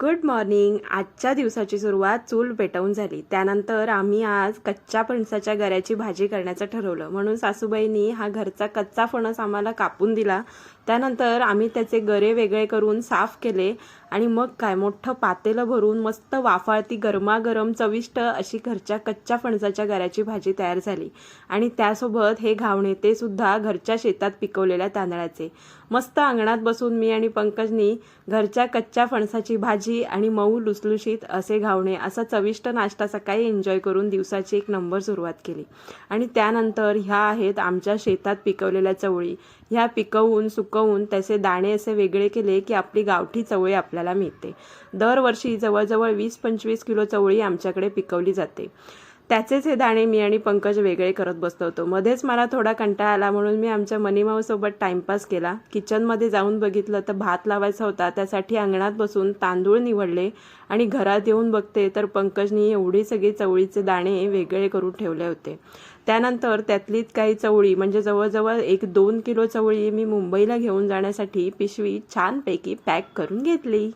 Good morning. आजच्या दिवसाची सुरुवात चूल पेटवून झाली। त्यानंतर आम्ही आज कच्च्या फणसाच्या गऱ्याची भाजी करण्याचं ठरवलं, म्हणून सासूबाईंनी हा घरचा कच्चा फणस आम्हाला कापून दिला। त्यानंतर आम्ही त्याचे गरे वेगळे करून साफ केले आणि मग काय मोठं पातेलं भरून मस्त वाफाळती गरमागरम चविष्ट अशी घरच्या कच्च्या फणसाच्या गऱ्याची भाजी तयार झाली। आणि त्यासोबत हे घावणे, ते सुद्धा घरच्या शेतात पिकवलेल्या तांदळाचे। मस्त अंगणात बसून मी आणि पंकजनी घरच्या कच्च्या फणसाची भाजी आणि मऊ लुसलुशीत असे घावणे असा चविष्ट नाश्ता सकाळी एन्जॉय करून दिवसाची एक नंबर सुरुवात केली। आणि त्यानंतर ह्या आहेत आमच्या शेतात पिकवलेल्या चवळी। ह्या पिकवून सुकवून त्याचे दाणे असे वेगळे केले की आपली गावठी चवळी आपल्याला मिळते। दरवर्षी जवळजवळ 20-25 किलो चवळी आमच्याकडे पिकवली जाते। त्याचेच हे दाणे मी आणि पंकज वेगळे करत बसलो होतो। मध्येच मला थोडा कंटाळा आला, म्हणून मी आमच्या मनीमाऊसोबत टाइमपास केला। किचनमध्ये जाऊन बघितलं तर भात लावायचा होता, त्यासाठी अंगणात बसून तांदूळ निवडले आणि घरात येऊन बघते तर पंकजनी एवढी सगळी चवळीचे दाणे वेगळे करून ठेवले होते। त्यानंतर त्यातलीच काही चवळी म्हणजे जवळजवळ 1-2 किलो चवळी मी मुंबईला घेऊन जाण्यासाठी पिशवी छानपैकी पॅक करून घेतली।